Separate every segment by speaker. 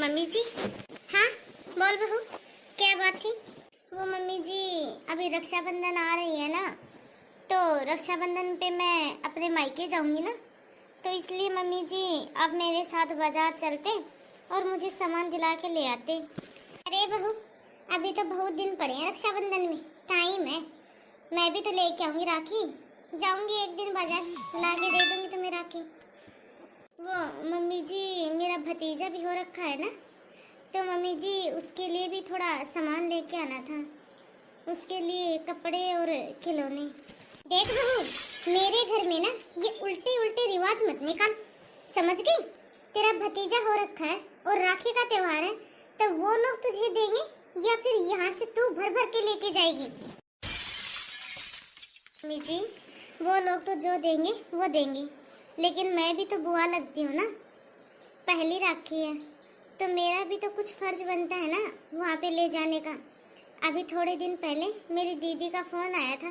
Speaker 1: Mummy जी। हाँ बोल बहू, क्या बात थी? वो मम्मी जी, अभी रक्षाबंधन आ रही है ना, तो रक्षाबंधन पे मैं अपने मायके जाऊंगी ना, तो इसलिए मम्मी जी अब मेरे साथ बाजार चलते और मुझे सामान दिला के ले आते। अरे बहू, अभी तो बहुत दिन पड़े हैं रक्षाबंधन में, टाइम है। मैं भी तो लेके आऊंगी राखी, जाऊंगी एक दिन बाजार, ला के दे दूंगी तुम्हें राखी। वो मम्मी जी, मेरा भतीजा भी हो रखा है ना, तो मम्मी जी उसके लिए भी थोड़ा सामान लेके आना था, उसके लिए कपड़े और खिलौने। देख बहू, मेरे घर में ना ये उल्टे उल्टे रिवाज मत निकाल, समझ गई? तेरा भतीजा हो रखा है और राखी का त्योहार है, तो वो लोग तुझे देंगे या फिर यहाँ से तू भर भर के लेके जाएगी? मम्मी जी, वो लोग तो जो देंगे वो देंगे, लेकिन मैं भी तो बुआ लगती हूँ ना, पहली राखी है तो मेरा भी तो कुछ फर्ज बनता है ना वहाँ पे ले जाने का। अभी थोड़े दिन पहले मेरी दीदी का फोन आया था,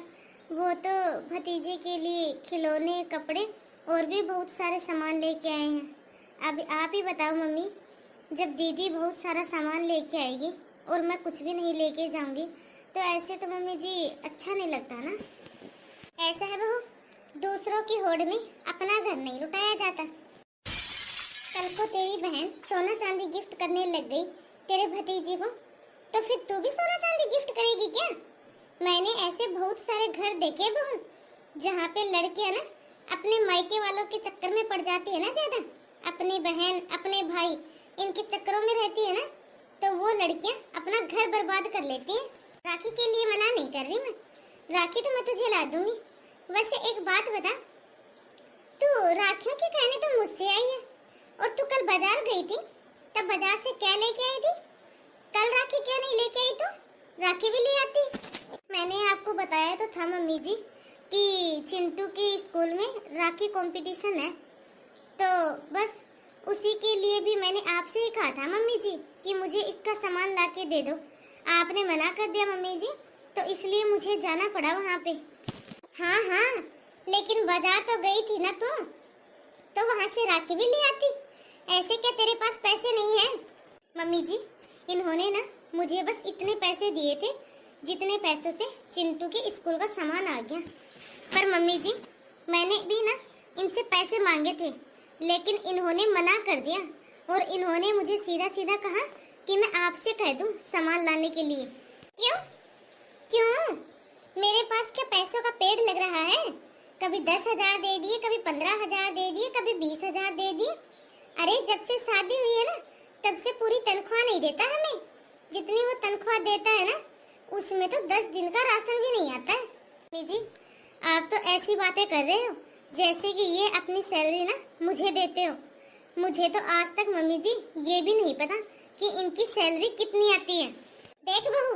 Speaker 1: वो तो भतीजे के लिए खिलौने, कपड़े और भी बहुत सारे सामान लेके आए हैं। अभी आप ही बताओ मम्मी, जब दीदी बहुत सारा सामान लेके आएगी और मैं कुछ भी नहीं लेके जाऊंगी, तो ऐसे तो मम्मी जी अच्छा नहीं लगता ना। ऐसा है बहू, दूसरों की होड़ में अपना घर नहीं लुटाया जाता। कल को तेरी बहन सोना चांदी गिफ्ट करने लग गई तेरे भतीजे को, तो फिर तू भी सोना चांदी गिफ्ट करेगी क्या? मैंने ऐसे बहुत सारे घर देखे बहू, जहाँ पे लड़कियां ना अपने मायके वालों के चक्कर में पड़ जाती है ना, ज्यादा अपनी बहन अपने भाई इनके चक्करों में रहती है ना, तो वो लड़कियां अपना घर बर्बाद कर लेती हैं। राखी के लिए मना नहीं कर रही मैं, राखी तो मैं तुझे ला दूंगी। वैसे एक बात बता, तू राखियों के कहने तो मुझसे आई है, और तू कल बाजार गई थी, तब बाजार से क्या लेके आई थी? कल राखी क्या नहीं लेके आई? तो राखी भी ले आती। मैंने आपको बताया तो था मम्मी जी कि चिंटू के स्कूल में राखी कंपटीशन है, तो बस उसी के लिए भी मैंने आपसे ही कहा था मम्मी जी कि मुझे इसका सामान ला के दे दो। आपने मना कर दिया मम्मी जी, तो इसलिए मुझे जाना पड़ा वहाँ पे। हाँ हाँ, लेकिन बाजार तो गई थी ना तू, तो वहाँ से राखी भी ले आती। ऐसे क्या तेरे पास पैसे नहीं हैं? मम्मी जी, इन्होंने ना मुझे बस इतने पैसे दिए थे जितने पैसों से चिंटू के स्कूल का सामान आ गया। पर मम्मी जी, मैंने भी ना इनसे पैसे मांगे थे, लेकिन इन्होंने मना कर दिया, और इन्होंने मुझे सीधा सीधा कहा कि मैं आपसे कह दूं सामान लाने के लिए। क्यों क्यों? मेरे पास क्या पैसों का पेड़ लग रहा है? कभी 10,000 दे दिए, कभी 15,000 दे दिए, कभी 20,000 दे दिए। अरे जब से शादी हुई है ना, तब से पूरी तनख्वाह नहीं देता हमें। जितनी वो तनख्वाह देता है ना, उसमें तो 10 दिन का राशन भी नहीं आता है। मम्मी जी, आप तो ऐसी बातें कर रहे हो जैसे कि ये अपनी सैलरी ना मुझे देते हो। मुझे तो आज तक मम्मी जी ये भी नहीं पता कि इनकी सैलरी कितनी आती है। देख बहू,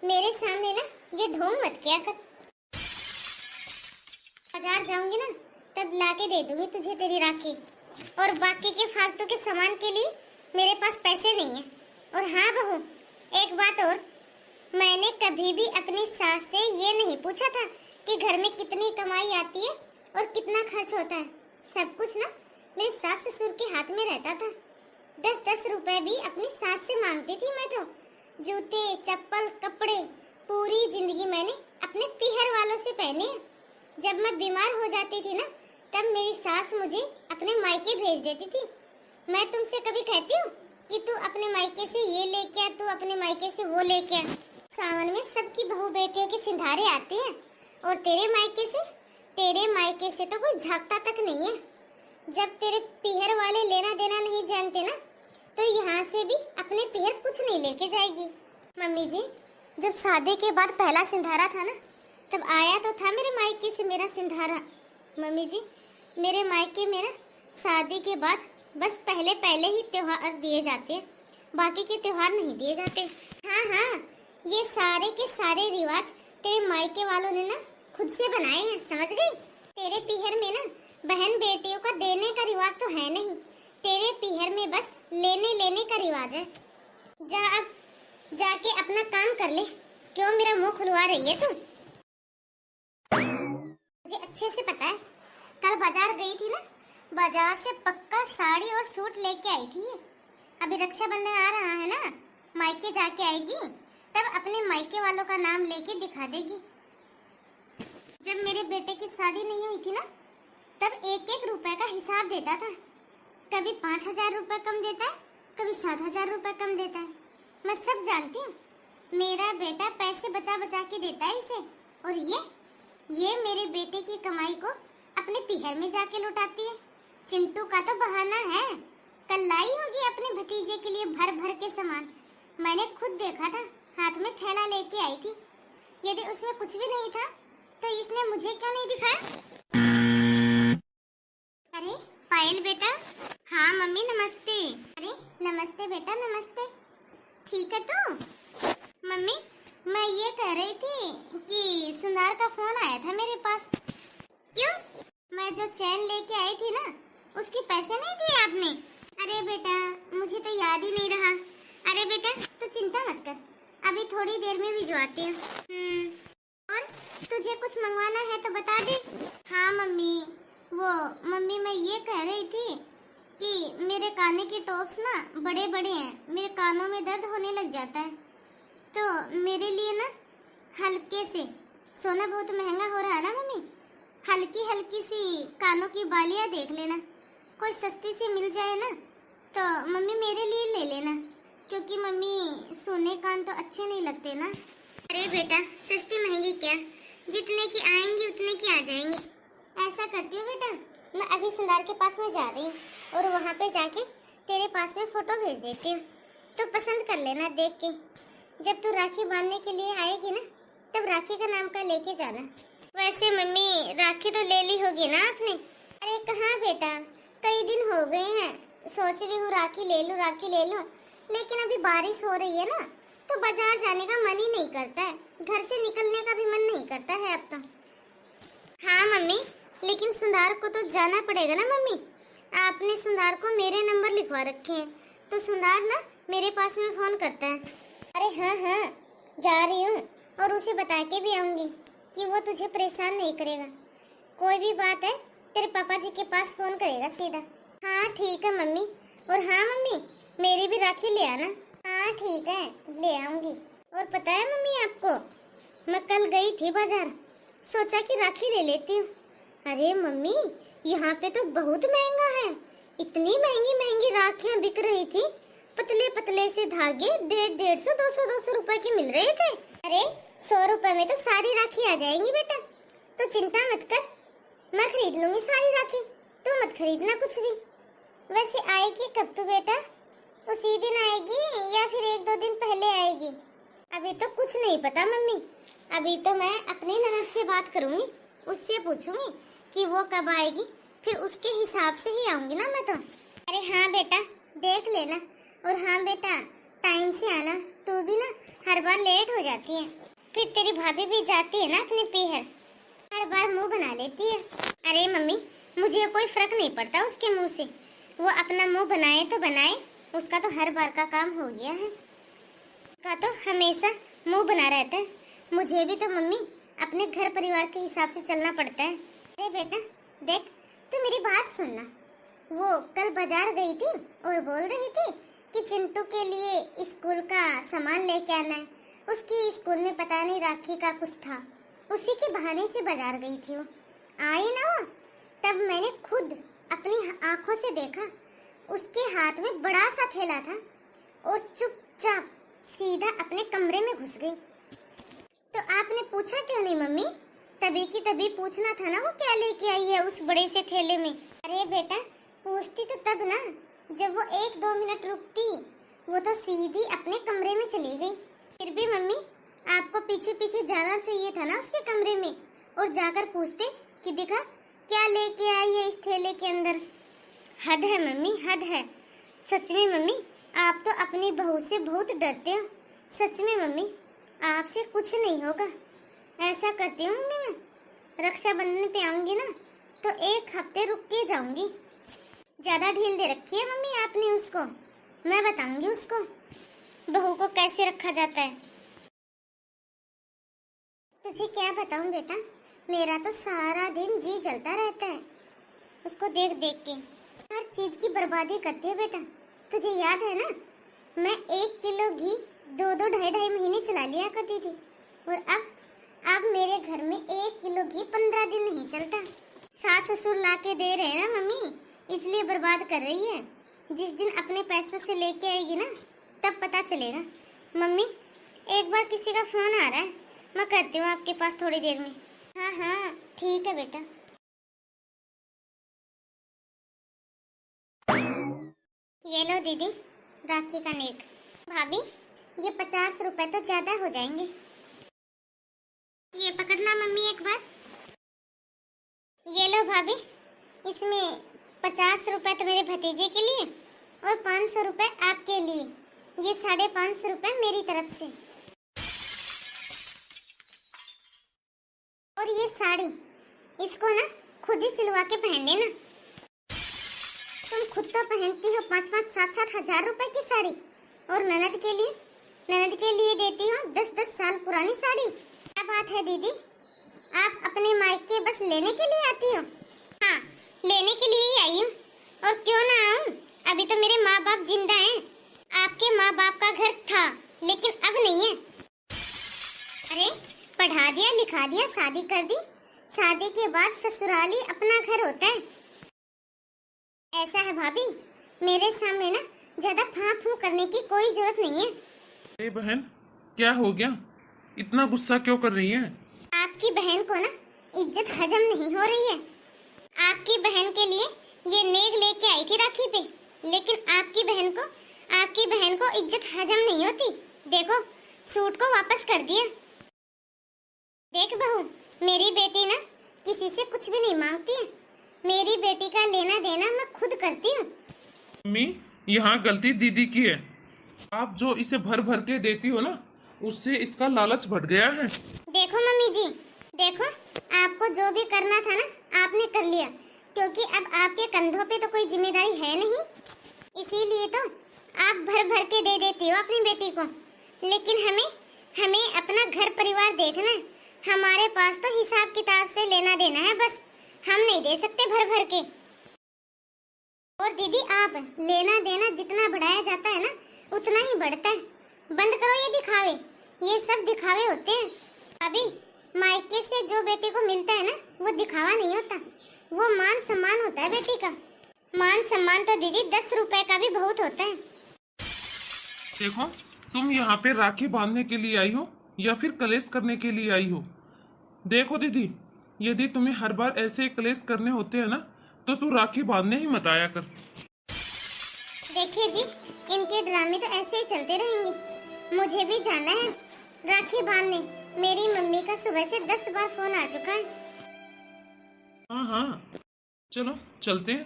Speaker 1: मेरे सामने ना ये ढोंग मत किया कर। बाजार जाऊंगी ना, तब लाके दे दूंगी तुझे तेरी राखी, और बाकी के फालतू के सामान के लिए मेरे पास पैसे नहीं है। और हाँ बहू, एक बात और, मैंने कभी भी अपनी सास से ये नहीं पूछा था कि घर में कितनी कमाई आती है और कितना खर्च होता है। सब कुछ ना मेरे सास ससुर के हाथ में रहता था। 10-10 रुपए भी अपनी सास से मांगती थी मैं तो। जूते, चप्पल, कपड़े पूरी जिंदगी मैंने अपने पीहर वालों से पहने। जब मैं बीमार हो जाती थी ना, तब मेरी सास मुझे अपने मायके भेज देती थी। मैं तुमसे कभी कहती हूँ कि तू अपने मायके से ये लेके आ, तू अपने मायके से वो लेके आ? सावन में सबकी बहू बेटियों के सिंधारे आते हैं, और तेरे मायके से तो कोई झांकता तक नहीं है। जब तेरे पीहर वाले लेना देना नहीं जानते ना, तो यहाँ से भी अपने पीहर कुछ नहीं लेके जाएगी। मम्मी जी, जब शादी के बाद पहला सिंधारा था ना, तब आया तो था मेरे मायके से मेरा सिंधारा। मम्मी जी, मेरे मायके में ना शादी के बाद बस पहले ही त्योहार दिए जाते हैं, बाकी के त्योहार नहीं दिए जाते। हाँ हाँ, ये सारे के सारे रिवाज तेरे मायके वालों ने ना खुद से बनाए हैं, समझ गई? तेरे पीहर में ना बहन बेटियों का देने का रिवाज तो है नहीं, तेरे पीहर में बस लेने लेने का रिवाज है। जा अब जाके अपना काम कर ले। क्यों मेरा मुंह खुलवा रही है तू? मुझे अच्छे से पता है, कल बाजार गई थी ना, बाजार से पक्का साड़ी और सूट लेके आई थी। अभी रक्षाबंधन आ रहा है ना, मायके जाके आएगी तब अपने मायके वालों का नाम लेके दिखा देगी। जब मेरे बेटे की शादी नहीं हुई थी ना, तब 1-1 रुपए का हिसाब देता था। कभी 5,000 रुपए कम देता है, कभी 7,000 रुपए कम देता है। मैं सब जानती हूँ। मेरा बेटा पैसे बचा बचा के देता है इसे, और ये मेरे बेटे की कमाई को अपने पीहर में जाके लुटाती है। चिंटू का तो बहाना है, कल लाई होगी अपने भतीजे के लिए भर भर के सामान। मैंने खुद देखा था, हाथ में थैला लेके आई थी। यदि उसमें कुछ भी नहीं था तो इसने मुझे क्यों नहीं दिखाया? अरे पायल बेटा। हाँ मम्मी नमस्ते। अरे नमस्ते बेटा नमस्ते। ठीक है तो मम्मी, मैं ये कह रही थी कि सुनार का फोन आया था मेरे पास। क्यों? मैं जो चैन लेके आई थी ना, उसके पैसे नहीं दिए आपने? अरे बेटा मुझे तो याद ही नहीं रहा। अरे बेटा तो चिंता मत कर, अभी थोड़ी देर में भिजवाती हूँ। और तुझे कुछ मंगवाना है तो बता दे। हाँ मम्मी, वो मम्मी मैं ये कह रही थी कि मेरे काने के टॉप्स ना बड़े बड़े हैं, मेरे कानों में दर्द होने लग जाता है, तो मेरे लिए ना हल्के से, सोना बहुत महंगा हो रहा है ना मम्मी, हल्की हल्की सी कानों की बालियां देख लेना, कोई सस्ती सी मिल जाए ना तो मम्मी मेरे लिए ले लेना, क्योंकि मम्मी सोने कान तो अच्छे नहीं लगते ना। अरे बेटा सस्ती महंगी क्या, जितने की आएंगी उतने की आ जाएंगी। ऐसा करती हूँ बेटा, मैं अभी सुंदर के पास में जा रही हूँ और वहाँ पे जाके तेरे पास में फोटो भेज देती हूँ, तो पसंद कर लेना देख के। जब तू राखी बांधने के लिए आएगी ना, तब राखी का नाम का लेके जाना। वैसे मम्मी राखी तो ले ली होगी ना आपने? अरे कहाँ बेटा, कई दिन हो गए हैं, सोच रही हूँ राखी ले लूँ राखी ले लूँ, लेकिन अभी बारिश हो रही है ना, तो बाजार जाने का मन ही नहीं करता है, घर से निकलने का भी मन नहीं करता है अब तो। हाँ मम्मी, लेकिन सुंदर को तो जाना पड़ेगा ना मम्मी। आपने सुंदर को मेरे नंबर लिखवा रखे हैं, तो सुंदर ना मेरे पास में फोन करता है। अरे हाँ हाँ जा रही हूँ, और उसे बता के भी आऊंगी कि वो तुझे परेशान नहीं करेगा। कोई भी बात है तेरे पापा जी के पास फोन करेगा सीधा। हाँ ठीक है मम्मी। और हाँ मम्मी मेरी भी राखी ले आना। हाँ ठीक है ले आऊंगी। और पता है मम्मी आपको, मैं कल गई थी बाजार, सोचा कि राखी ले लेती हूँ। अरे मम्मी यहाँ पे तो बहुत महंगा है, इतनी महंगी महंगी राखियाँ बिक रही थी, पतले पतले से धागे 150, 200 रुपए के मिल रहे थे। अरे 100 रुपए में तो सारी राखी आ जाएंगी बेटा, तो चिंता मत कर, मैं खरीद लूंगी सारी राखी, तू मत खरीदना कुछ भी। वैसे आएगी कब तू बेटा? उसी दिन आएगी या फिर 1-2 दिन पहले आएगी? अभी तो कुछ नहीं पता मम्मी, अभी तो मैं अपनी ननद से बात करूंगी, उससे पूछूंगी कि वो कब आएगी, फिर उसके हिसाब से ही आऊंगी ना मैं तो। अरे हाँ बेटा देख लेना। और हाँ बेटा टाइम से आना, तू भी ना हर बार लेट हो जाती है, फिर तेरी भाभी भी जाती है ना अपने पीहर, हर बार मुंह बना लेती है। अरे मम्मी मुझे कोई फर्क नहीं पड़ता उसके मुंह से, वो अपना मुंह बनाए तो बनाए, उसका तो हर बार का काम हो गया है, का तो हमेशा मुंह बना रहता है। मुझे भी तो मम्मी अपने घर परिवार के हिसाब से चलना पड़ता है। अरे बेटा देख तू मेरी बात सुनना, वो कल बाजार गई थी और बोल रही थी कि चिंटू के लिए स्कूल का सामान लेके आना है, उसकी स्कूल में पता नहीं राखी का कुछ था, उसी के बहाने से बाजार गई थी। वो आई ना वो, तब मैंने खुद अपनी आंखों से देखा, उसके हाथ में बड़ा सा थैला था और चुपचाप सीधा अपने कमरे में घुस गई। तो आपने पूछा क्यों नहीं मम्मी? तभी की तभी पूछना था ना वो क्या लेके आई है उस बड़े से थैले में। अरे बेटा पूछती तो तब ना जब वो 1-2 मिनट रुकती, वो तो सीधी अपने कमरे में चली गई। फिर भी मम्मी आपको पीछे पीछे जाना चाहिए था ना उसके कमरे में, और जाकर पूछते कि दिखा क्या लेके आई है इस थैले के अंदर। हद है मम्मी हद है, सच में मम्मी आप तो अपनी बहू से बहुत डरते हो। सच में मम्मी आपसे कुछ नहीं होगा। ऐसा करती हूँ मम्मी, मैं रक्षाबंधन पे आऊंगी ना तो 1 हफ्ते रुक के जाऊंगी। ज्यादा ढील दे रखी है मम्मी आपने उसको, मैं बताऊंगी उसको बहू को कैसे रखा जाता है। तुझे क्या बताऊं बेटा, मेरा तो सारा दिन जी जलता रहता है उसको देख देख के, हर चीज की बर्बादी करती है बेटा। तुझे याद है ना, मैं 1 किलो घी 2-2 ढाई-ढाई महीने चला लिया करती थी, और अब मेरे घर में 1 किलो घी 15 दिन नहीं चलता। सास ससुर ला के दे रहे हैं ना मम्मी, इसलिए बर्बाद कर रही है। जिस दिन अपने पैसों से लेके आएगी ना, तब पता चलेगा। मम्मी, एक बार किसी का फोन आ रहा है, मैं करती हूँ आपके पास थोड़ी देर में। हाँ हाँ ठीक है बेटा। ये लो दीदी, राखी का नेक। भाभी, ये 50 रुपए तो ज्यादा हो जाएंगे। ये पकड़ना मम्मी एक बार। ये लो भाभी, इसमें 50 रुपए तो मेरे भतीजे के लिए और 500 रुपए आपके लिए। ये 550 रुपए मेरी तरफ से। और ये साड़ी, इसको ना खुद ही सिलवा के पहन लेना। तुम खुद तो पहनती हो 5-5, 7-7 हजार रुपए की साड़ी, और ननद के लिए देती हो 10-10 साल पुरानी साड़ी। क्या बात है दीदी, आप अपने मायके बस लेने के लिए आती हो? हाँ, लेने के लिए ही आई हूँ, और क्यों ना आऊँ, अभी तो मेरे माँ बाप जिंदा हैं। आपके माँ बाप का घर था, लेकिन अब नहीं है। अरे पढ़ा दिया, लिखा दिया, शादी कर दी, शादी के बाद ससुराली अपना घर होता है। ऐसा है भाभी, मेरे सामने ना ज्यादा फां-फूं करने की कोई जरूरत नहीं है।
Speaker 2: अरे बहन, क्या हो गया, इतना गुस्सा क्यों कर रही है?
Speaker 1: आपकी बहन को ना इज्जत हजम नहीं हो रही है। आपकी बहन के लिए ये नेक लेके आई थी राखी पे, लेकिन आपकी बहन को इज्जत हजम नहीं होती। देखो, सूट को वापस कर दिया। देख बहू, मेरी बेटी ना किसी से कुछ भी नहीं मांगती है। मेरी बेटी का लेना देना मैं खुद करती हूँ।
Speaker 2: मम्मी, यहाँ गलती दीदी की है। आप जो इसे भर भर के देती हो ना, उससे इसका लालच बढ़ गया है।
Speaker 1: देखो मम्मी जी, देखो, आपको जो भी करना था ना, आपने कर लिया, क्योंकि अब आपके कंधों पे तो कोई जिम्मेदारी है नहीं। इसीलिए तो आप भर भर के दे देती हो अपनी बेटी को। लेकिन हमें अपना घर परिवार देखना है। हमारे पास तो हिसाब किताब से लेना देना है, बस हम नहीं दे सकते भर भर के। और दीदी, आप लेना देना जितना बढ़ाया जाता है ना, उतना ही बढ़ता है। बंद करो ये दिखावे, ये सब दिखावे होते हैं। अभी मायके से जो बेटी को मिलता है ना, वो दिखावा नहीं होता, वो मान सम्मान होता है बेटी का। मान सम्मान तो दीदी 10 रुपए का भी बहुत होता है।
Speaker 2: देखो, तुम यहाँ पे राखी बांधने के लिए आई हो या फिर कलेश करने के लिए आई हो? देखो दीदी, यदि तुम्हें हर बार ऐसे कलेश करने होते हैं ना, तो तू राखी बांधने ही मत आया कर।
Speaker 1: देखिए जी, इनके ड्रामे तो ऐसे ही चलते रहेंगे। मुझे भी जाना है राखी बांधने। मेरी मम्मी का सुबह से 10 बार फोन आ चुका है।
Speaker 2: हाँ हाँ, चलो चलते हैं।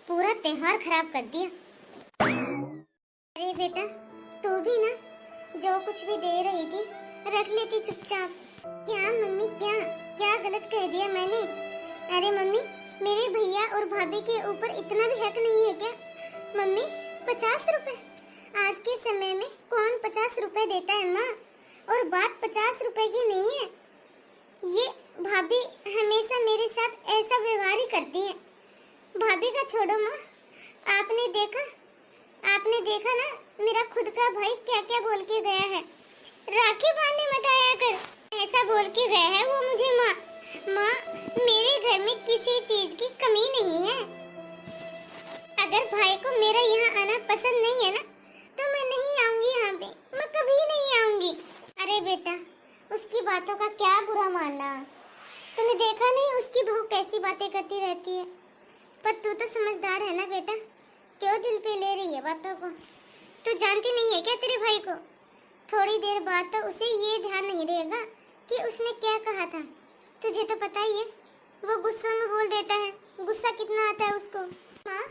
Speaker 1: पूरा त्योहार खराब कर दिया। अरे बेटा, तू भी ना जो कुछ भी दे रही थी रख लेती चुपचाप। क्या मम्मी, क्या गलत कह दिया मैंने? अरे मम्मी, मेरे भैया और भाभी के ऊपर इतना भी हक नहीं है क्या? मम्मी, 50 रुपए, आज के समय में कौन 50 रुपए देता है माँ? और बात 50 रुपए की नहीं है। ये भाभी हमेशा मेरे साथ ऐसा व्यवहार ही करती है। भाभी का छोड़ो माँ, आपने देखा ना मेरा खुद का भाई क्या क्या बोल के गया है। राखी बांधने मत आया कर, ऐसा बोल के गया है वो मुझे। माँ, मेरे घर में किसी चीज की कमी नहीं है। अगर भाई को मेरा यहाँ आना पसंद नहीं है ना, तो मैं नहीं आऊंगी यहाँ पे, मैं कभी नहीं आऊंगी। अरे बेटा, उसकी बातों का क्या बुरा मानना। तूने देखा नहीं उसकी बहू कैसी बातें करती रहती है। पर तू तो समझदार है ना बेटा, क्यों दिल पे ले रही है बातों को? तू जानती नहीं है क्या तेरे भाई को? थोड़ी देर बाद तो उसे ये ध्यान नहीं रहेगा कि उसने क्या कहा था। तुझे तो पता ही है, वो गुस्से में बोल देता है। गुस्सा कितना आता है उसको। हाँ,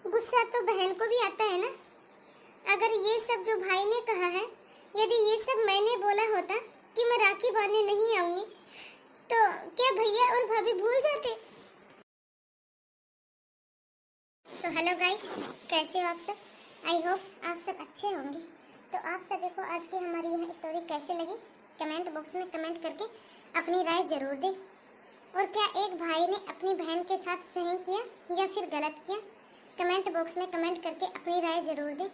Speaker 1: गुस्सा तो बहन को भी आता है ना। अगर ये सब जो भाई ने कहा है, यदि ये सब मैंने बोला होता कि मैं राखी बांधने नहीं आऊंगी, तो क्या भैया और भाभी भूल जाते? तो हेलो गाइस, कैसे हो आप सब? आई होप आप सब अच्छे होंगे। तो आप सभी को आज की हमारी यह स्टोरी कैसे लगी, कमेंट बॉक्स में कमेंट करके अपनी राय जरूर दें। और क्या एक भाई ने अपनी बहन के साथ सही किया या फिर गलत किया, कमेंट बॉक्स में कमेंट करके अपनी राय जरूर दें।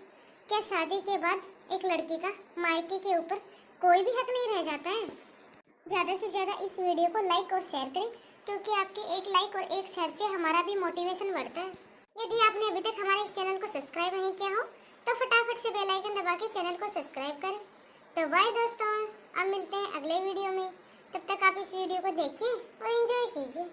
Speaker 1: क्या शादी के बाद एक लड़की का मायके के ऊपर कोई भी हक नहीं रह जाता है? ज़्यादा से ज़्यादा इस वीडियो को लाइक और शेयर करें, क्योंकि आपके एक लाइक और एक शेयर से हमारा भी मोटिवेशन बढ़ता है। यदि आपने अभी तक हमारे इस चैनल को सब्सक्राइब नहीं किया हो तो फटाफट से बेल आइकन दबा के चैनल को सब्सक्राइब करें। तो बाय दोस्तों, अब मिलते हैं अगले वीडियो में। तब तक आप इस वीडियो को देखिए और एंजॉय कीजिए।